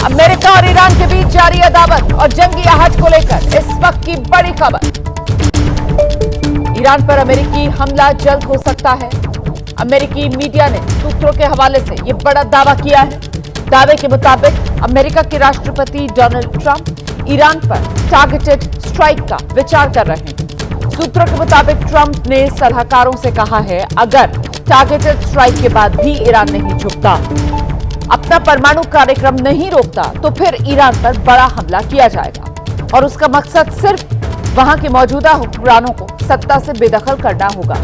America और Iran के बीच जारी अदावत और जंगी आहट को लेकर इस वक्त की बड़ी खबर। ईरान पर अमेरिकी हमला जल्द हो सकता है। अमेरिकी मीडिया ने सूत्रों के हवाले से यह बड़ा दावा किया है। दावे के मुताबिक अमेरिका के राष्ट्रपति डोनाल्ड ट्रंप ईरान पर टारगेटेड स्ट्राइक का विचार कर रहे हैं। सूत्रों के मुताबिक ट्रंप ने सलाहकारों से कहा है, अगर टारगेटेड स्ट्राइक के बाद भी ईरान नहीं झुकता, अपना परमाणु कार्यक्रम नहीं रोकता, तो फिर ईरान पर बड़ा हमला किया जाएगा और उसका मकसद सिर्फ वहां के मौजूदा हुक्मरानों को सत्ता से बेदखल करना होगा।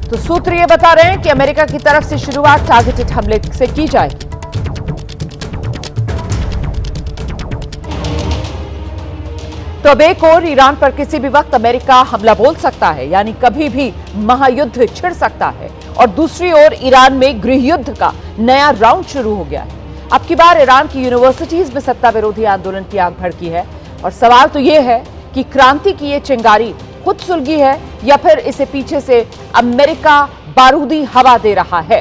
तो सूत्र ये बता रहे हैं कि अमेरिका की तरफ से शुरुआत टारगेटेड हमले से की जाएगी। तो अब एक और ईरान पर किसी भी वक्त अमेरिका हमला बोल सकता है, यानी कभी भी महायुद्ध छिड़ सकता है। और दूसरी ओर ईरान में गृह युद्ध का नया राउंड शुरू हो गया है। अब की बार ईरान की यूनिवर्सिटीज में सत्ता विरोधी आंदोलन की आग भड़की है और सवाल तो यह है कि क्रांति की ये चिंगारी खुद सुलगी है या फिर इसे पीछे से अमेरिका बारूदी हवा दे रहा है।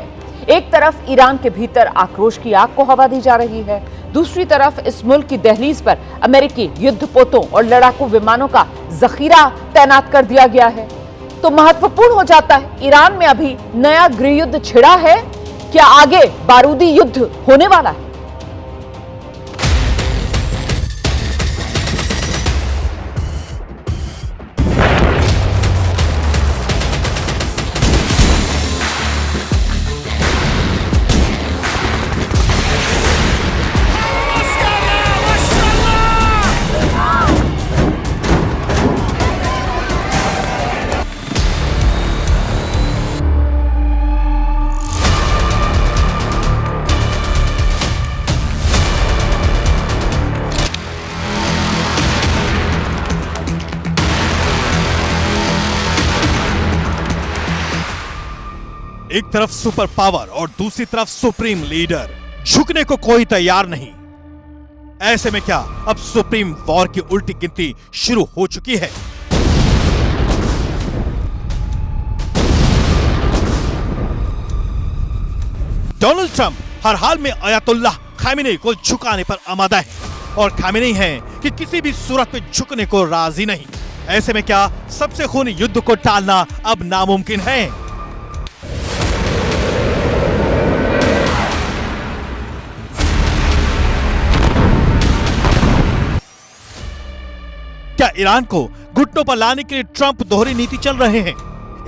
एक तरफ ईरान के भीतर आक्रोश की आग को हवा दी जा रही है, दूसरी तरफ इस मुल्क की दहलीज पर अमेरिकी युद्धपोतों और लड़ाकू विमानों का जखीरा तैनात कर दिया गया है। तो महत्वपूर्ण हो जाता है, ईरान में अभी नया गृह युद्ध छिड़ा है, क्या आगे बारूदी युद्ध होने वाला है? एक तरफ सुपर पावर और दूसरी तरफ सुप्रीम लीडर, झुकने को कोई तैयार नहीं। ऐसे में क्या अब सुप्रीम वॉर की उल्टी गिनती शुरू हो चुकी है? डोनाल्ड ट्रंप हर हाल में अयातुल्लाह खामेनी को झुकाने पर आमादा है और खामेनी है कि किसी भी सूरत में झुकने को राजी नहीं। ऐसे में क्या सबसे खूनी युद्ध को टालना अब नामुमकिन है? क्या ईरान को घुटनों पर लाने के लिए ट्रंप दोहरी नीति चल रहे हैं?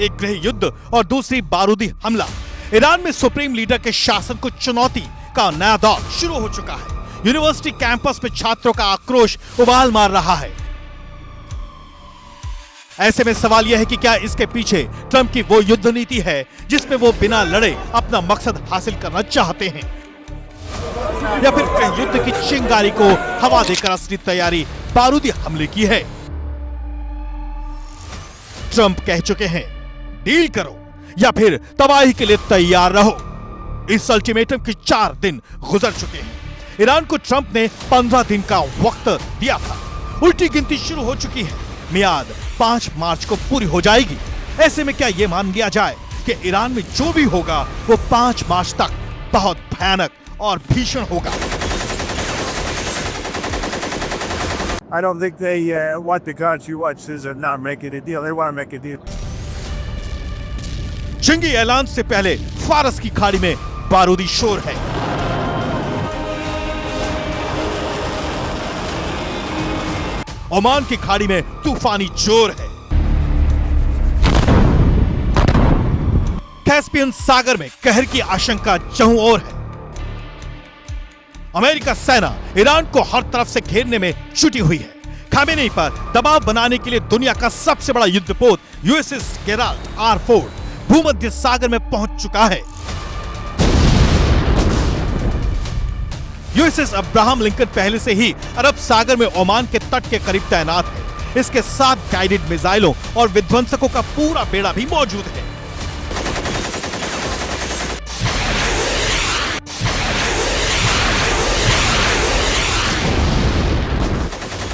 एक गृह युद्ध और दूसरी बारूदी हमला। ईरान में सुप्रीम लीडर के शासन को चुनौती का नया दौर शुरू हो चुका है। यूनिवर्सिटी कैंपस में छात्रों का आक्रोश उबाल मार रहा है। ऐसे में सवाल यह है कि क्या इसके पीछे ट्रंप की वो युद्ध नीति है जिसमें वो बिना लड़े अपना मकसद हासिल करना चाहते हैं, या फिर गृह युद्ध की चिंगारी को हवा देकर असली तैयारी बारूदी हमले की है? ट्रंप कह चुके हैं, डील करो या फिर तबाही के लिए तैयार रहो। इस अल्टीमेटम के 4 दिन गुजर चुके हैं। ईरान को ट्रंप ने 15 दिन का वक्त दिया था। उल्टी गिनती शुरू हो चुकी है। मियाद 5 मार्च को पूरी हो जाएगी। ऐसे में क्या यह मान लिया जाए कि ईरान में जो भी होगा वो 5 मार्च तक बहुत भयानक और भीषण होगा? I don't think they want the country watches are not making a deal. They want to make a deal. जंगी ऐलान से पहले फारस की खाड़ी में बारूदी शोर है। ओमान की खाड़ी में तूफानी जोर है। कैस्पियन सागर में कहर की आशंका चहुं ओर है। अमेरिका सेना ईरान को हर तरफ से घेरने में जुटी हुई है। खामेनी पर दबाव बनाने के लिए दुनिया का सबसे बड़ा युद्धपोत यूएसएस गेराल्ट R4 भूमध्य सागर में पहुंच चुका है। यूएसएस अब्राहम लिंकन पहले से ही अरब सागर में ओमान के तट के करीब तैनात है। इसके साथ गाइडेड मिसाइलों और विध्वंसकों का पूरा बेड़ा भी मौजूद है।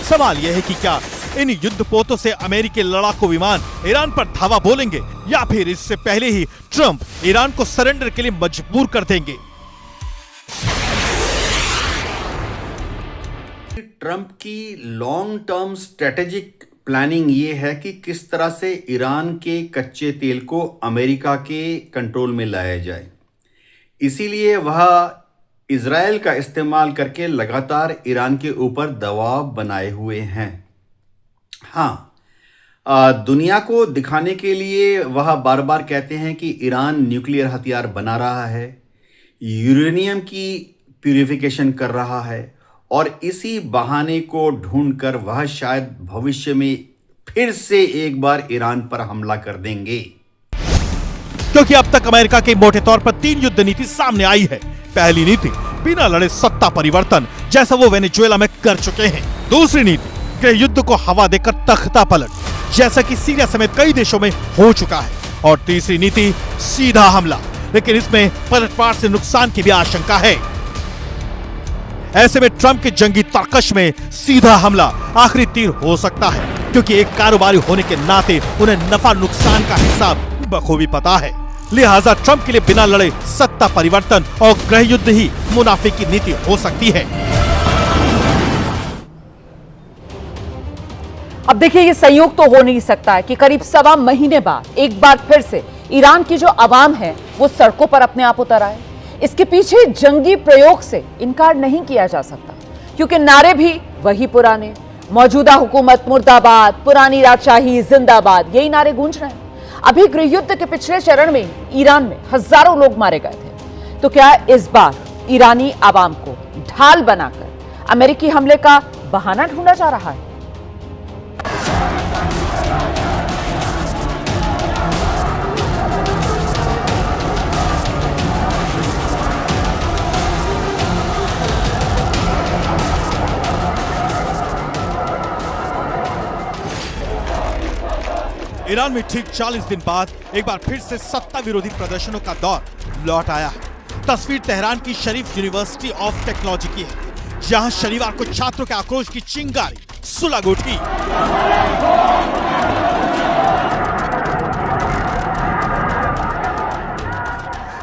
सवाल यह है कि क्या इन युद्धपोतों से अमेरिकी लड़ाकू विमान ईरान पर धावा बोलेंगे या फिर इससे पहले ही ट्रंप ईरान को सरेंडर के लिए मजबूर कर देंगे। ट्रंप की लॉन्ग टर्म स्ट्रेटेजिक प्लानिंग ये है कि किस तरह से ईरान के कच्चे तेल को अमेरिका के कंट्रोल में लाया जाए। इसीलिए वह इजराइल का इस्तेमाल करके लगातार ईरान के ऊपर दबाव बनाए हुए हैं। हाँ, दुनिया को दिखाने के लिए वह बार बार कहते हैं कि ईरान न्यूक्लियर हथियार बना रहा है, यूरेनियम की प्यूरिफिकेशन कर रहा है, और इसी बहाने को ढूंढकर वह शायद भविष्य में फिर से एक बार ईरान पर हमला कर देंगे। क्योंकि अब तक अमेरिका की मोटे तौर पर 3 युद्ध नीति सामने आई है। पहली नीति बिना लड़े सत्ता परिवर्तन, जैसा वो वेनेजुएला में कर चुके हैं। दूसरी नीति गृह युद्ध को हवा देकर तख्ता पलट, जैसा कि सीरिया समेत कई देशों में हो चुका है। और तीसरी नीति सीधा हमला, लेकिन इसमें पलटवार से नुकसान की भी आशंका है। ऐसे में ट्रंप के जंगी तर्कश में सीधा हमला आखिरी तीर हो सकता है, क्योंकि एक कारोबारी होने के नाते उन्हें नफा नुकसान का हिसाब बखूबी पता है। लिहाजा ट्रंप के लिए बिना लड़े सत्ता परिवर्तन और गृह युद्ध ही मुनाफे की नीति हो सकती है। अब देखिए, ये संयोग तो हो नहीं सकता है कि करीब 1.25 महीने बाद एक बार फिर से ईरान की जो आवाम है वो सड़कों पर अपने आप उतर आए। इसके पीछे जंगी प्रयोग से इनकार नहीं किया जा सकता, क्योंकि नारे भी वही पुराने, मौजूदा हुकूमत मुर्दाबाद, पुरानी राजशाही जिंदाबाद, यही नारे गूंज रहे हैं। अभी गृह युद्ध के पिछले चरण में ईरान में हजारों लोग मारे गए थे, तो क्या इस बार ईरानी आवाम को ढाल बनाकर अमेरिकी हमले का बहाना ढूंढा जा रहा है? ईरान में ठीक 40 दिन बाद एक बार फिर से सत्ता विरोधी प्रदर्शनों का दौर लौट आया है। तस्वीर तेहरान की शरीफ यूनिवर्सिटी ऑफ टेक्नोलॉजी की है, जहां शनिवार को छात्रों के आक्रोश की चिंगारी सुलग उठी।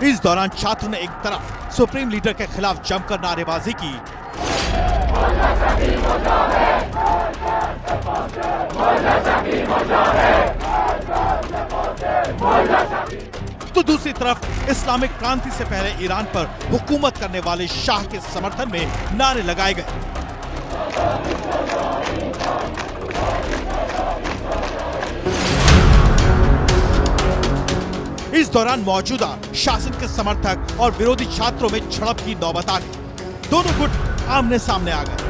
इस दौरान छात्रों ने एक तरफ सुप्रीम लीडर के खिलाफ जमकर नारेबाजी की, तो दूसरी तरफ इस्लामिक क्रांति से पहले ईरान पर हुकूमत करने वाले शाह के समर्थन में नारे लगाए गए। इस दौरान मौजूदा शासन के समर्थक और विरोधी छात्रों में झड़प की नौबत आ गई। दोनों गुट आमने सामने आ गए।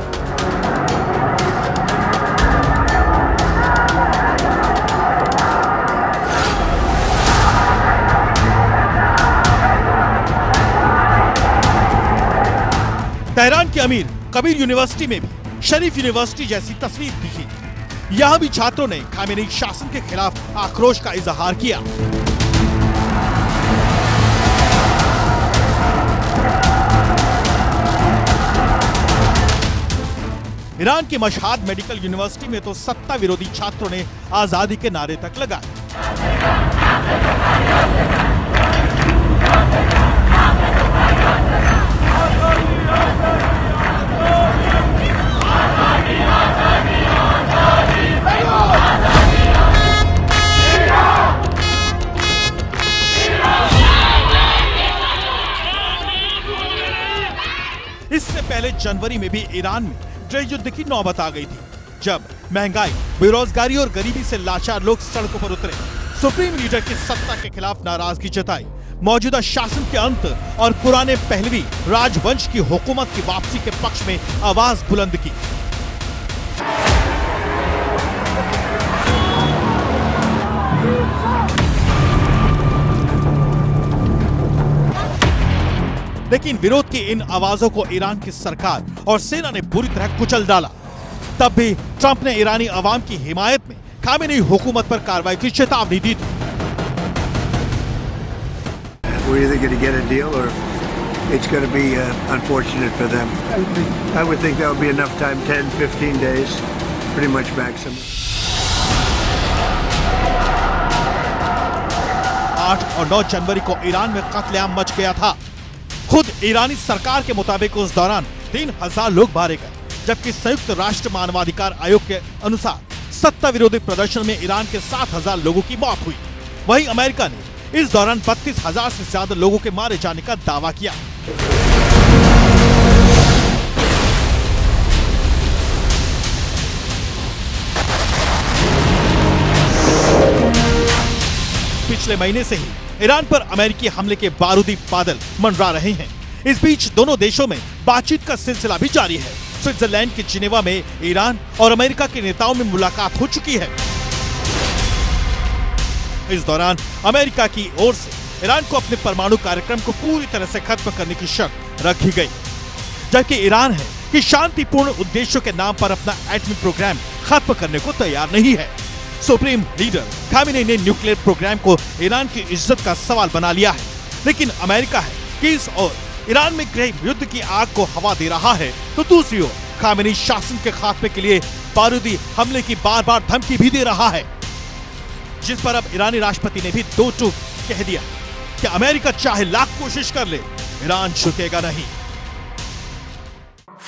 तेहरान की अमीर कबीर यूनिवर्सिटी में भी शरीफ यूनिवर्सिटी जैसी तस्वीर दिखी। यहां भी छात्रों ने खामेनी शासन के खिलाफ आक्रोश का इजहार किया। ईरान की मशहाद मेडिकल यूनिवर्सिटी में तो सत्ता विरोधी छात्रों ने आजादी के नारे तक लगाए। इससे पहले जनवरी में भी ईरान में गृह युद्ध की नौबत आ गई थी, जब महंगाई, बेरोजगारी और गरीबी से लाचार लोग सड़कों पर उतरे, सुप्रीम लीडर की सत्ता के खिलाफ नाराजगी जताई, मौजूदा शासन के अंत और पुराने पहलवी राजवंश की हुकूमत की वापसी के पक्ष में आवाज बुलंद की। लेकिन विरोध की इन आवाजों को ईरान की सरकार और सेना ने बुरी तरह कुचल डाला। तब भी ट्रंप ने ईरानी अवाम की हिमायत में खामेनी हुकूमत पर कार्रवाई की चेतावनी दी थी। We're either going to get a deal or it's going to be unfortunate for them. I would think that would be enough time, 10-15 days, pretty much maximum. 8 और 9 जनवरी को ईरान में कत्लेआम मच गया था। खुद ईरानी सरकार के मुताबिक उस दौरान 3000 लोग मारे गए। जबकि संयुक्त राष्ट्र मानवाधिकार आयोग के अनुसार सत्ता विरोधी प्रदर्शन में ईरान के 7,000 लोगों की मौत हुई। वहीं अमेरिका ने इस दौरान 32,000 से ज्यादा लोगों के मारे जाने का दावा किया। पिछले महीने से ही ईरान पर अमेरिकी हमले के बारूदी बादल मंडरा रहे हैं। इस बीच दोनों देशों में बातचीत का सिलसिला भी जारी है। स्विट्जरलैंड के जिनेवा में ईरान और अमेरिका के नेताओं में मुलाकात हो चुकी है। इस दौरान अमेरिका की ओर से ईरान को अपने परमाणु कार्यक्रम को पूरी तरह से खत्म करने की शर्त रखी गई, जबकि ईरान है कि शांतिपूर्ण उद्देश्यों के नाम पर अपना एटमी प्रोग्राम खत्म करने को तैयार नहीं है। सुप्रीम लीडर खामेनी ने न्यूक्लियर प्रोग्राम को ईरान की इज्जत का सवाल बना लिया है, लेकिन अमेरिका है कि इस ओर ईरान में गृह युद्ध की आग को हवा दे रहा है, तो दूसरी ओर खामेनी शासन के खात्मे के लिए बारूदी हमले की बार बार धमकी भी दे रहा है, जिस पर अब ईरानी राष्ट्रपति ने भी दो टूक कह दिया कि अमेरिका चाहे लाख कोशिश कर ले, ईरान झुकेगा नहीं।